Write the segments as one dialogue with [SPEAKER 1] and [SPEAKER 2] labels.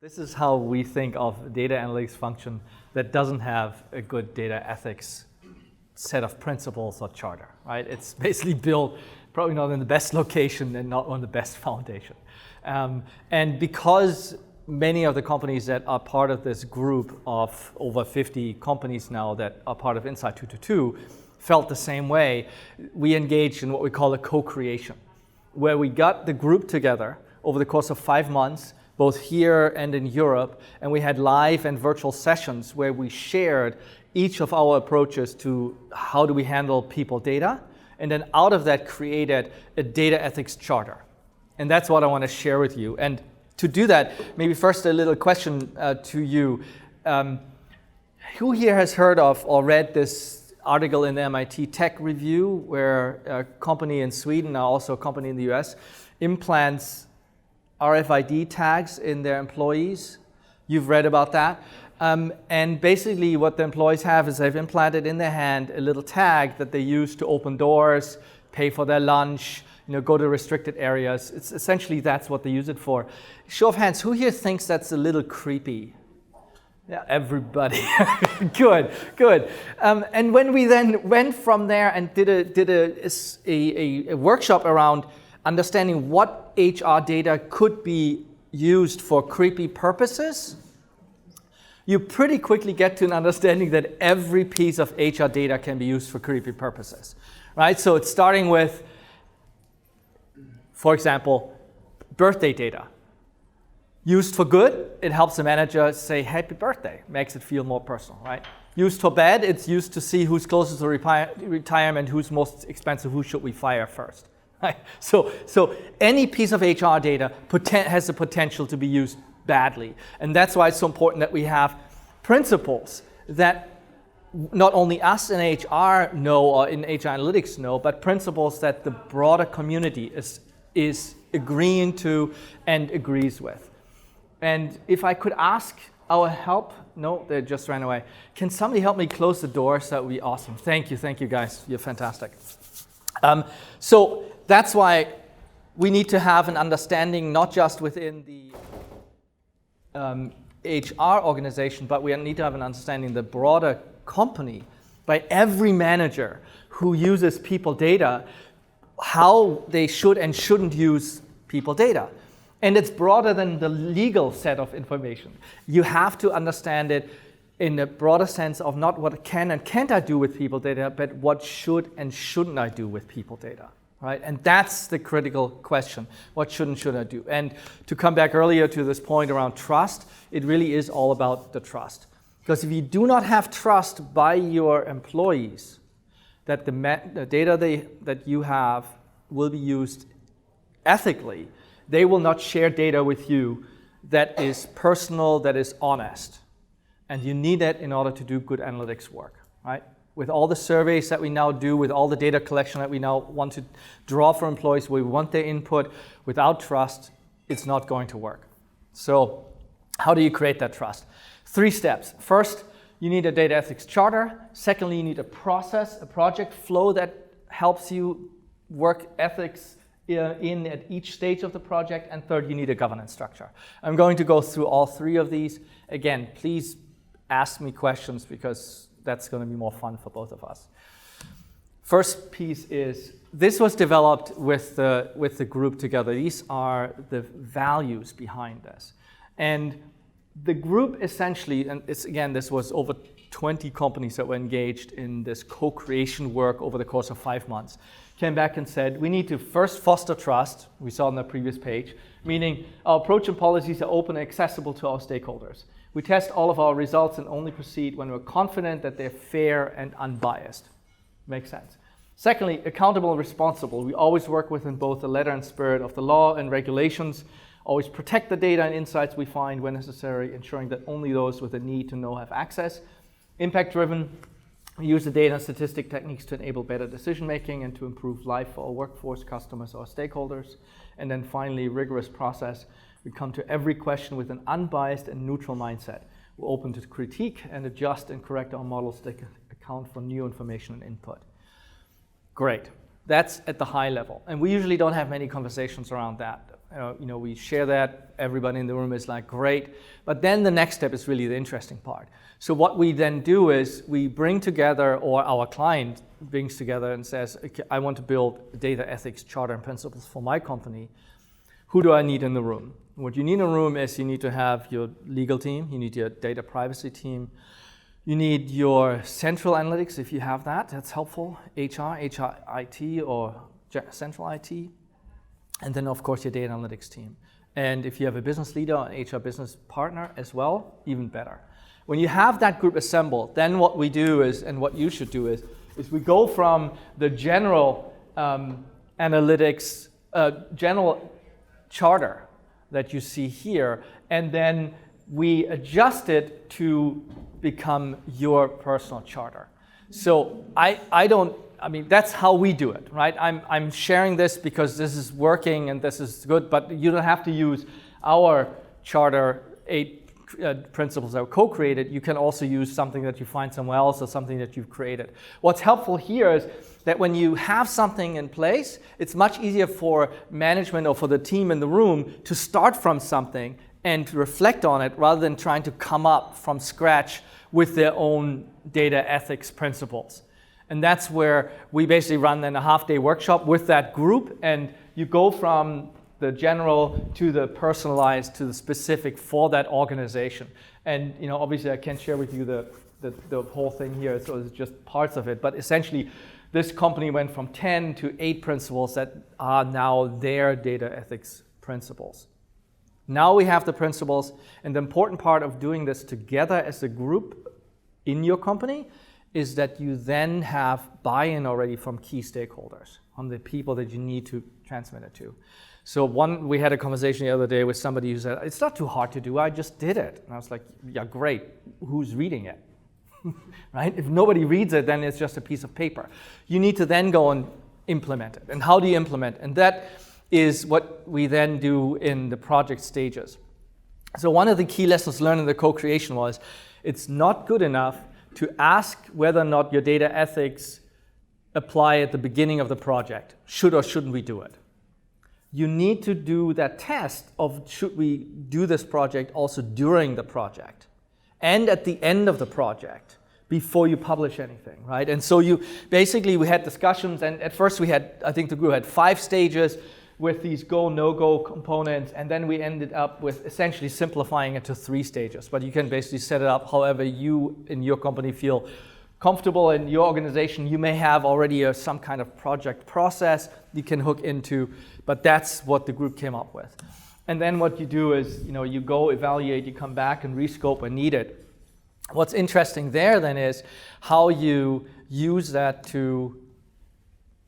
[SPEAKER 1] This is how we think of a data analytics function that doesn't have a good data ethics set of principles or charter, right? It's basically built probably not in the best location and not on the best foundation. And because many of the companies that are part of this group of over 50 companies now that are part of Insight222 felt the same way, we engaged in what we call a co-creation, where we got the group together over the course of 5 months, both here and in Europe, and we had live and virtual sessions where we shared each of our approaches to how do we handle people data, and then out of that created a data ethics charter. And that's what I want to share with you. And to do that, maybe first a little question to you. Who here has heard of or read this article in the MIT Tech Review where a company in Sweden, now also a company in the US, implants RFID tags in their employees? You've read about that. And basically what the employees have is they've implanted in their hand a little tag that they use to open doors, pay for their lunch, go to restricted areas. It's essentially that's what they use it for. Show of hands, who here thinks that's a little creepy? Yeah, everybody. Good. And when we then went from there and did a workshop around understanding what HR data could be used for creepy purposes, you pretty quickly get to an understanding that every piece of HR data can be used for creepy purposes, right? So it's starting with, for example, birthday data. Used for good, it helps the manager say happy birthday, makes it feel more personal, right? Used for bad, it's used to see who's closest to retirement, who's most expensive, who should we fire first. Right? So any piece of HR data has the potential to be used badly. And that's why it's so important that we have principles that not only us in HR know or in HR analytics know, but principles that the broader community is agreeing to and agrees with. And if I could ask our help, no, they just ran away. Can somebody help me close the door? So that would be awesome. Thank you guys. You're fantastic. So that's why we need to have an understanding not just within the HR organization, but we need to have an understanding the broader company by every manager who uses people data, how they should and shouldn't use people data. And it's broader than the legal set of information. You have to understand it in a broader sense of not what can and can't I do with people data, but what should and shouldn't I do with people data, right? And that's the critical question. What should and shouldn't I do? And to come back earlier to this point around trust, it really is all about the trust. Because if you do not have trust by your employees that the data that you have will be used ethically, they will not share data with you that is personal, that is honest. And you need that in order to do good analytics work, right? With all the surveys that we now do, with all the data collection that we now want to draw from employees, we want their input. Without trust, it's not going to work. So how do you create that trust? 3 steps. First, you need a data ethics charter. Secondly, you need a process, a project flow that helps you work ethics in at each stage of the project. And third, you need a governance structure. I'm going to go through all 3 of these. Again, please ask me questions because that's going to be more fun for both of us. First piece is, this was developed with the group together. These are the values behind this. And the group essentially, and this was over 20 companies that were engaged in this co-creation work over the course of 5 months, came back and said, we need to first foster trust, we saw on the previous page, meaning our approach and policies are open and accessible to our stakeholders. We test all of our results and only proceed when we're confident that they're fair and unbiased. Makes sense. Secondly, accountable and responsible. We always work within both the letter and spirit of the law and regulations, always protect the data and insights we find when necessary, ensuring that only those with a need to know have access. Impact-driven. We use the data and statistic techniques to enable better decision-making and to improve life for our workforce, customers, or stakeholders. And then finally, rigorous process. We come to every question with an unbiased and neutral mindset. We're open to critique and adjust and correct our models that account for new information and input. Great. That's at the high level. And we usually don't have many conversations around that. We share that. Everybody in the room is like, great. But then the next step is really the interesting part. So what we then do is we bring together, or our client brings together and says, okay, I want to build a data ethics charter and principles for my company. Who do I need in the room? What you need in a room is you need to have your legal team, you need your data privacy team, you need your central analytics, if you have that, that's helpful, HR, IT, or central IT, and then of course your data analytics team. And if you have a business leader or an HR business partner as well, even better. When you have that group assembled, then what we do is, and what you should do is we go from the general analytics, general charter that you see here, and then we adjust it to become your personal charter. So that's how we do it, right? I'm sharing this because this is working and this is good, but you don't have to use our charter 8 principles that were co-created. You can also use something that you find somewhere else or something that you've created. What's helpful here is that when you have something in place, it's much easier for management or for the team in the room to start from something and to reflect on it rather than trying to come up from scratch with their own data ethics principles. And that's where we basically run then a half-day workshop with that group, and you go from the general to the personalized to the specific for that organization. And obviously I can't share with you the whole thing here, so it's just parts of it. But essentially, this company went from 10 to 8 principles that are now their data ethics principles. Now we have the principles, and the important part of doing this together as a group in your company is that you then have buy-in already from key stakeholders, from the people that you need to transmit it to. So we had a conversation the other day with somebody who said, it's not too hard to do, I just did it. And I was like, yeah, great, who's reading it? Right? If nobody reads it, then it's just a piece of paper. You need to then go and implement it. And how do you implement? And that is what we then do in the project stages. So one of the key lessons learned in the co-creation was, it's not good enough to ask whether or not your data ethics apply at the beginning of the project. Should or shouldn't we do it? You need to do that test of should we do this project also during the project and at the end of the project before you publish anything, right? And so we had discussions, and at first I think the group had 5 stages with these go, no-go components, and then we ended up with essentially simplifying it to 3 stages. But you can basically set it up however you in your company feel comfortable. In your organization, you may have already some kind of project process you can hook into, but that's what the group came up with. And then what you do is, you go evaluate, you come back and rescope when needed. What's interesting there then is how you use that to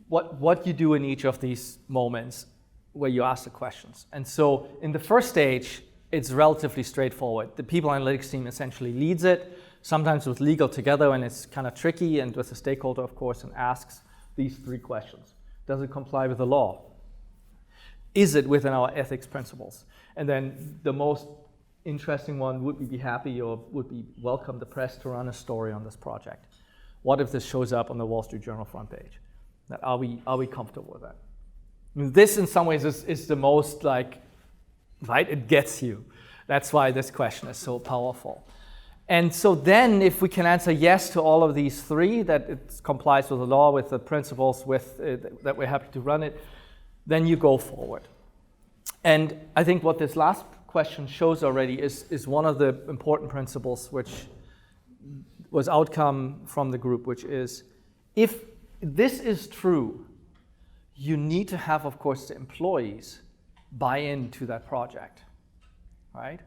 [SPEAKER 1] what you do in each of these moments where you ask the questions. And so in the first stage, it's relatively straightforward. The people analytics team essentially leads it, sometimes with legal together when it's kind of tricky, and with the stakeholder, of course, and asks these 3 questions. Does it comply with the law? Is it within our ethics principles? And then the most interesting one, would we be happy or would we welcome the press to run a story on this project? What if this shows up on the Wall Street Journal front page? Are we comfortable with that? I mean, this in some ways is the most right? It gets you. That's why this question is so powerful. And so then if we can answer yes to all of these 3, that it complies with the law, with the principles, that we're happy to run it, then you go forward. And I think what this last question shows already is one of the important principles which was outcome from the group, which is if this is true, you need to have, of course, the employees buy into that project, right?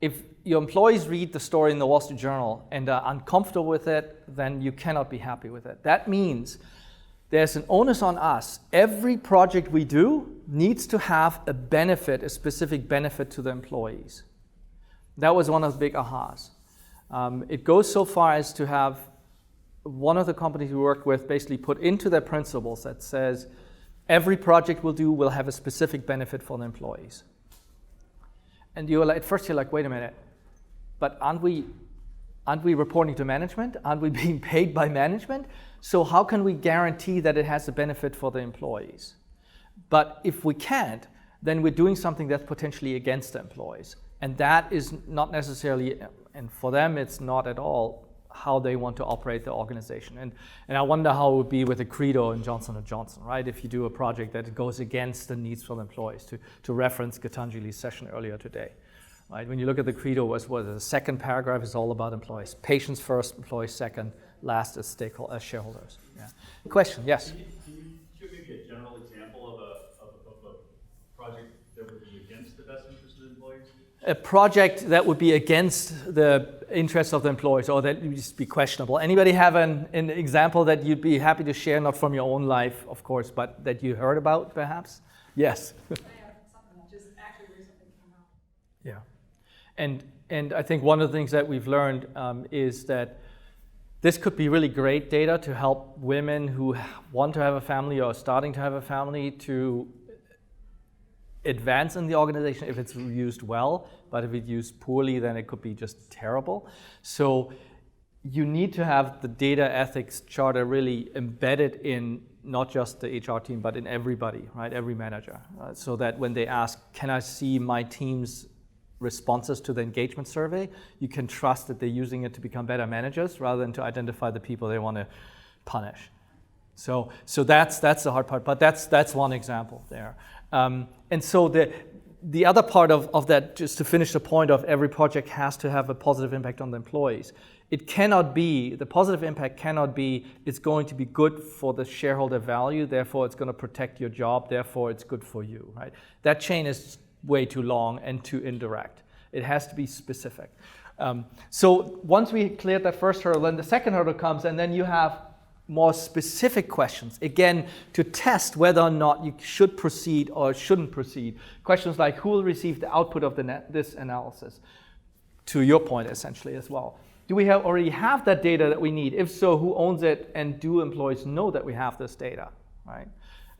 [SPEAKER 1] If your employees read the story in the Wall Street Journal and are uncomfortable with it, then you cannot be happy with it. That means there's an onus on us. Every project we do needs to have a benefit, a specific benefit to the employees. That was one of the big ahas. It goes so far as to have one of the companies we worked with basically put into their principles that says every project we'll do will have a specific benefit for the employees. And at first you're like, wait a minute, but aren't we reporting to management? Aren't we being paid by management? So how can we guarantee that it has a benefit for the employees? But if we can't, then we're doing something that's potentially against the employees. And that is not necessarily, and for them it's not at all, how they want to operate the organization. And I wonder how it would be with the Credo in Johnson & Johnson, right? If you do a project that goes against the needs for the employees, to reference Gitanjali's session earlier today. Right? When you look at the Credo, the second paragraph is all about employees. Patients first, employees second, last is shareholders. Yeah. Question, yes?
[SPEAKER 2] Can you give maybe a general example of a project that would be against the best interest of the employees?
[SPEAKER 1] A project that would be against the interests of the employees, or that would just be questionable. Anybody have an example that you'd be happy to share, not from your own life, of course, but that you heard about, perhaps? Yes.
[SPEAKER 3] I have something that just actually recently came out.
[SPEAKER 1] Yeah. And I think one of the things that we've learned is that this could be really great data to help women who want to have a family or are starting to have a family to advance in the organization if it's used well, but if it's used poorly, then it could be just terrible. So you need to have the data ethics charter really embedded in not just the HR team, but in everybody, right? Every manager, so that when they ask, can I see my team's responses to the engagement survey, you can trust that they're using it to become better managers rather than to identify the people they want to punish. So that's the hard part, but that's one example there. And so the other part of that, just to finish the point of every project has to have a positive impact on the employees. It cannot be, the positive impact cannot be, it's going to be good for the shareholder value, therefore it's going to protect your job, therefore it's good for you, right? That chain is way too long and too indirect. It has to be specific. So once we cleared that first hurdle, then the second hurdle comes, and then you have more specific questions, again, to test whether or not you should proceed or shouldn't proceed. Questions like, who will receive the output of this analysis? To your point, essentially, as well. Do we already have that data that we need? If so, who owns it, and do employees know that we have this data, right?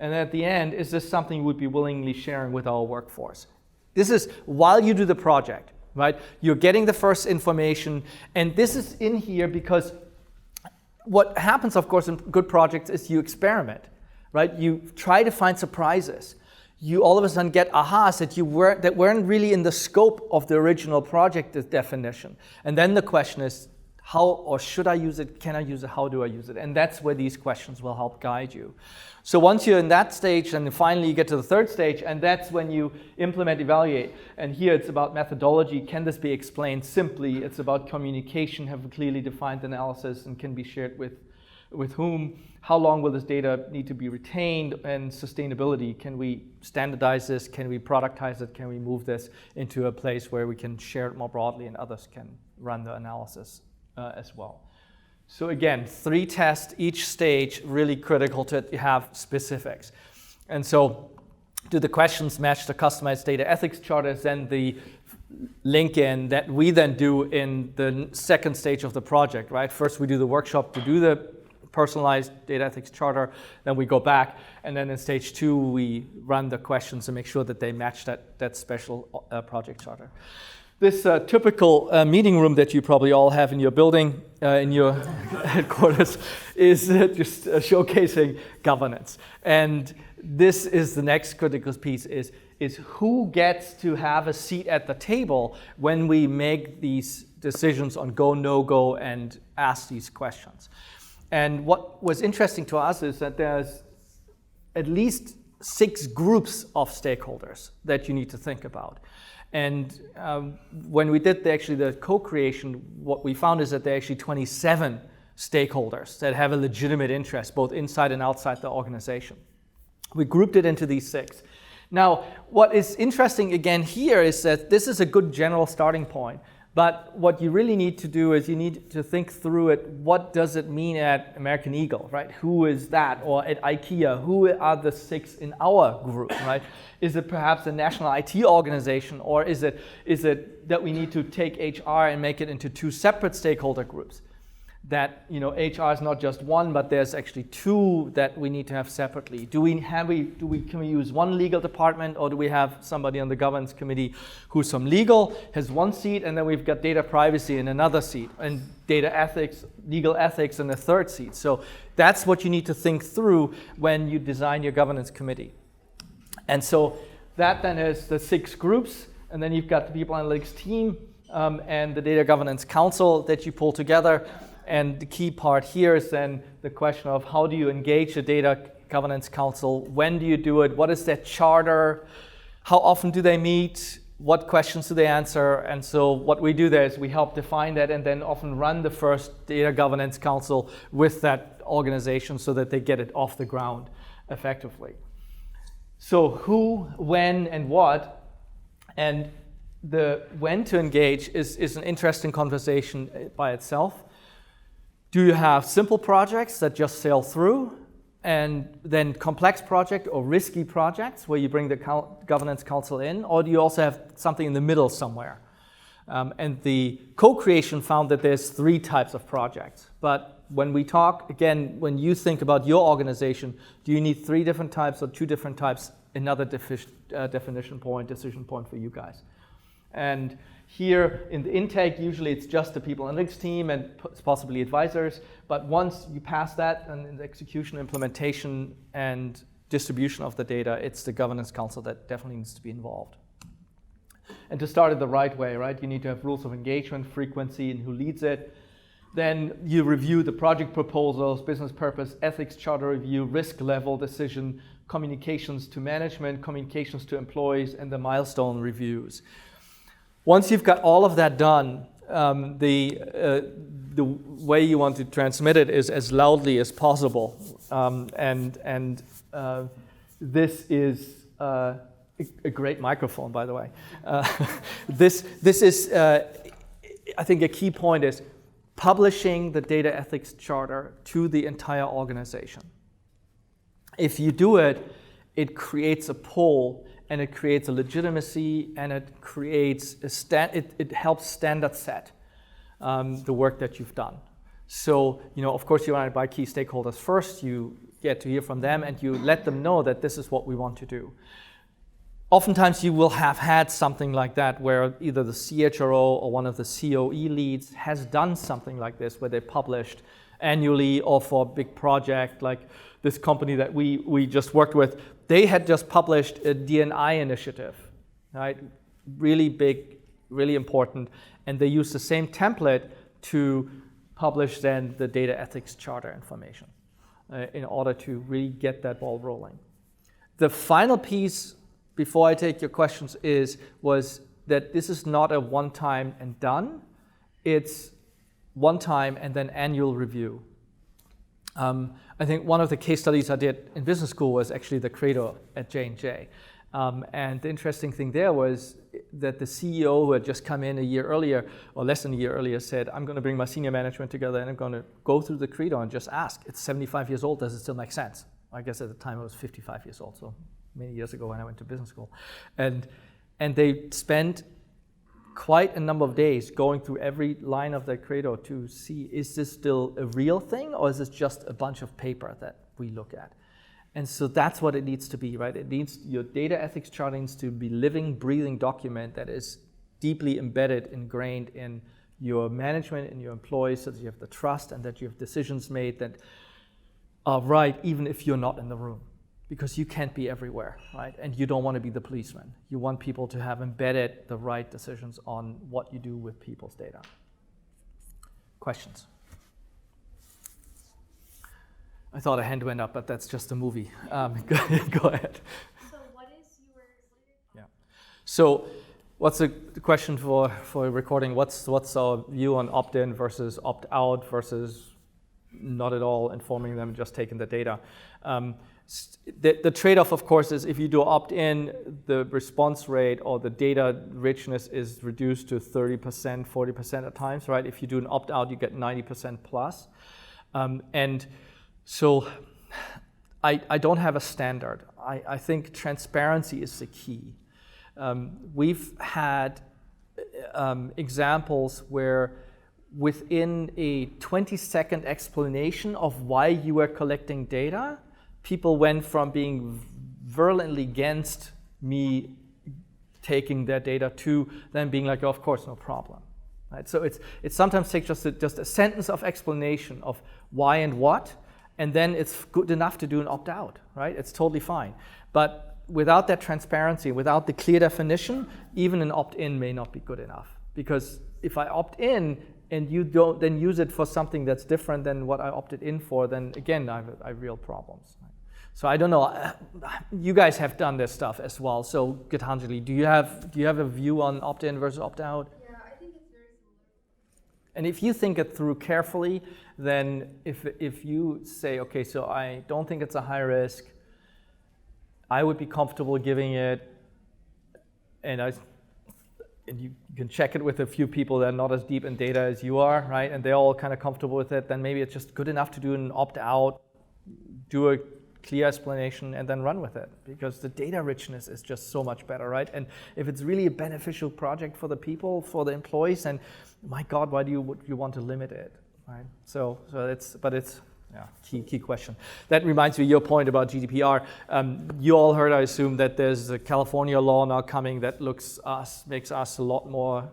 [SPEAKER 1] And at the end, is this something we'd be willingly sharing with our workforce? This is while you do the project, right? You're getting the first information, and this is in here because what happens, of course, in good projects is you experiment, right? You try to find surprises. You all of a sudden get ahas that weren't really in the scope of the original project definition. And then the question is, how or should I use it? Can I use it? How do I use it? And that's where these questions will help guide you. So once you're in that stage, and finally you get to the third stage, and that's when you implement, evaluate. And here it's about methodology. Can this be explained simply? It's about communication, have a clearly defined analysis, and can be shared with whom. How long will this data need to be retained? And sustainability. Can we standardize this? Can we productize it? Can we move this into a place where we can share it more broadly and others can run the analysis as well? So again, 3 tests, each stage really critical to have specifics. And so do the questions match the customized data ethics charters? Then the link in that we then do in the second stage of the project, right? First we do the workshop to do the personalized data ethics charter, then we go back, and then in stage 2 we run the questions and make sure that they match that special project charter. This typical meeting room that you probably all have in your building, in your headquarters, is just showcasing governance. And this is the next critical piece, is who gets to have a seat at the table when we make these decisions on go, no go, and ask these questions. And what was interesting to us is that there's at least 6 groups of stakeholders that you need to think about. And when we did the co-creation, what we found is that there are actually 27 stakeholders that have a legitimate interest, both inside and outside the organization. We grouped it into these 6. Now, what is interesting again here is that this is a good general starting point. But what you really need to do is you need to think through it. What does it mean at American Eagle, right? Who is that? Or at IKEA, who are the 6 in our group, right? Is it perhaps a national IT organization, or is it that we need to take HR and make it into 2 separate stakeholder groups? That HR is not just one, but there's actually 2 that we need to have separately. Can we use one legal department, or do we have somebody on the governance committee who's from legal, has 1 seat, and then we've got data privacy in another seat, and data ethics, legal ethics in a 3rd seat. So that's what you need to think through when you design your governance committee. And so That then is the 6 groups, and then you've got the people analytics team and the data governance council that you pull together. And the key part here is then the question of how do you engage the data governance council? When do you do it? What is their charter? How often do they meet? What questions do they answer? And so what we do there is we help define that and then often run the first data governance council with that organization so that they get it off the ground effectively. So who, when, and what, and the when to engage is an interesting conversation by itself. Do you have simple projects that just sail through, and then complex project or risky projects where you bring the governance council in, or do you also have something in the middle somewhere? And the co-creation found that there's 3 types of projects. But when we talk, again, when you think about your organization, do you need 3 different types or 2 different types? Another decision point for you guys. And here in the intake, usually it's just the people analytics team and possibly advisors. But once you pass that, and in the execution, implementation, and distribution of the data, it's the governance council that definitely needs to be involved. And to start it the right way, right? You need to have rules of engagement, frequency, and who leads it. Then you review the project proposals, business purpose, ethics charter review, risk level decision, communications to management, communications to employees, and the milestone reviews. Once you've got all of that done, the way you want to transmit it is as loudly as possible. This is a great microphone, by the way. This is, I think a key point is publishing the data ethics charter to the entire organization. If you do it, it creates a pull, and it creates a legitimacy, and it creates it helps standard set the work that you've done. So, of course, you run it by key stakeholders first. You get to hear from them, and you let them know that this is what we want to do. Oftentimes, you will have had something like that where either the CHRO or one of the COE leads has done something like this, where they published annually or for a big project like this company that we just worked with. They had just published a D&I initiative, right? Really big, really important, and they used the same template to publish then the data ethics charter information in order to really get that ball rolling. The final piece, before I take your questions, was that this is not a one-time and done. It's one time and then annual review. I think one of the case studies I did in business school was actually the Credo at J&J. And the interesting thing there was that the CEO who had just come in a year earlier, or less than a year earlier, said, I'm going to bring my senior management together and I'm going to go through the Credo and just ask, it's 75 years old, does it still make sense? I guess at the time I was 55 years old, so many years ago when I went to business school. And they spent quite a number of days going through every line of the Credo to see, is this still a real thing, or is this just a bunch of paper that we look at? And so that's what it needs to be, right? It needs, your data ethics chart needs to be living, breathing document that is deeply embedded, ingrained in your management and your employees, so that you have the trust and that you have decisions made that are right, even if you're not in the room. Because you can't be everywhere, right? And you don't want to be the policeman. You want people to have embedded the right decisions on what you do with people's data. Questions? I thought a hand went up, but that's just a movie. Go ahead.
[SPEAKER 4] So what is your...
[SPEAKER 1] Yeah. So what's the question for recording? What's our view on opt-in versus opt-out versus not at all informing them, just taking the data? The trade-off, of course, is if you do opt-in, the response rate or the data richness is reduced to 30%, 40% at times, right? If you do an opt-out, you get 90% plus. And so I don't have a standard. I think transparency is the key. We've had examples where within a 20-second explanation of why you were collecting data, people went from being virulently against me taking their data to then being like, oh, of course, no problem. Right? So it sometimes takes just a sentence of explanation of why and what, and then it's good enough to do an opt-out, right? It's totally fine. But without that transparency, without the clear definition, even an opt-in may not be good enough. Because if I opt in and you don't then use it for something that's different than what I opted in for, then again, I have real problems. So I don't know. You guys have done this stuff as well. So Gitanjali, do you have a view on opt-in versus opt-out?
[SPEAKER 4] Yeah, I think it's very similar.
[SPEAKER 1] And if you think it through carefully, then if you say, okay, so I don't think it's a high risk, I would be comfortable giving it, and you can check it with a few people that are not as deep in data as you are, right? And they're all kind of comfortable with it, then maybe it's just good enough to do an opt-out, do a clear explanation, and then run with it, because the data richness is just so much better, right? And if it's really a beneficial project for the people, for the employees, and my God, why do you want to limit it, right? So it's key question. That reminds me of your point about GDPR. You all heard, I assume, that there's a California law now coming that makes us a lot more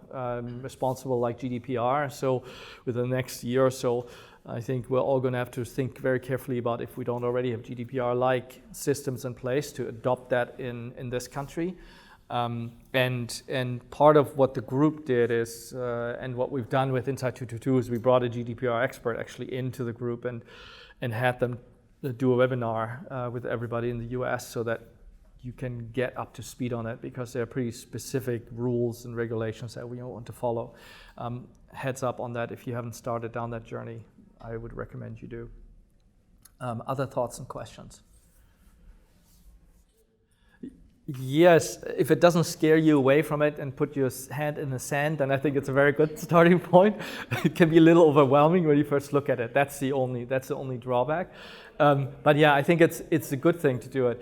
[SPEAKER 1] responsible like GDPR. So within the next year or so, I think we're all going to have to think very carefully about if we don't already have GDPR-like systems in place to adopt that in this country. And part of what the group did is, and what we've done with Insight222 is we brought a GDPR expert actually into the group and had them do a webinar with everybody in the US so that you can get up to speed on it, because there are pretty specific rules and regulations that we want to follow. Heads up on that, if you haven't started down that journey, I would recommend you do. Other thoughts and questions? Yes, if it doesn't scare you away from it and put your hand in the sand, then I think it's a very good starting point. It can be a little overwhelming when you first look at it. That's the only drawback. But yeah, I think it's a good thing to do it.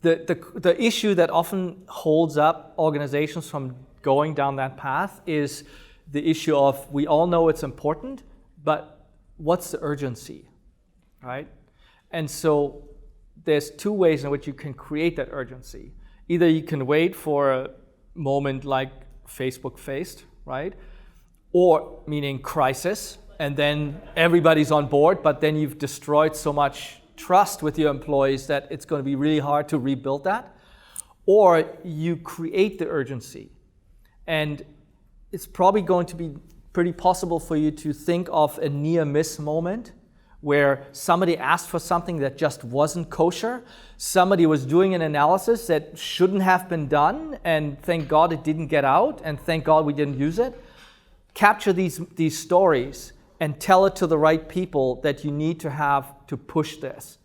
[SPEAKER 1] The issue that often holds up organizations from going down that path is the issue of, we all know it's important, but what's the urgency, right? And so there's two ways in which you can create that urgency. Either you can wait for a moment like Facebook faced, right? Or meaning crisis, and then everybody's on board, but then you've destroyed so much trust with your employees that it's going to be really hard to rebuild that. Or you create the urgency. And it's probably going to be pretty possible for you to think of a near miss moment where somebody asked for something that just wasn't kosher. Somebody was doing an analysis that shouldn't have been done, and thank God it didn't get out, and thank God we didn't use it. Capture these stories and tell it to the right people that you need to have to push this.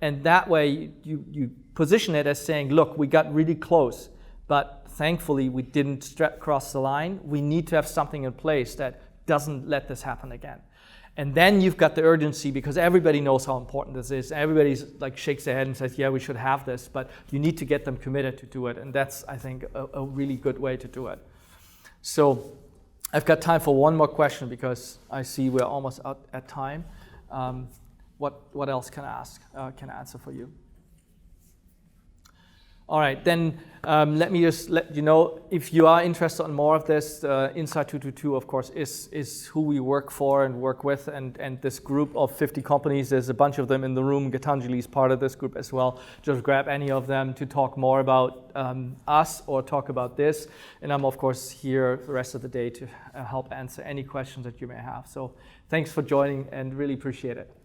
[SPEAKER 1] And that way you position it as saying, look, we got really close, but thankfully we didn't cross the line. We need to have something in place that doesn't let this happen again. And then you've got the urgency, because everybody knows how important this is. Everybody's like shakes their head and says, yeah, we should have this, but you need to get them committed to do it. And that's, I think, a really good way to do it. So I've got time for one more question, because I see we're almost out at time. What else can I answer for you? All right, then let me just let you know, if you are interested in more of this, Insight222, of course, is who we work for and work with, and this group of 50 companies, there's a bunch of them in the room. Gitanjali is part of this group as well. Just grab any of them to talk more about us or talk about this, and I'm, of course, here the rest of the day to help answer any questions that you may have. So thanks for joining, and really appreciate it.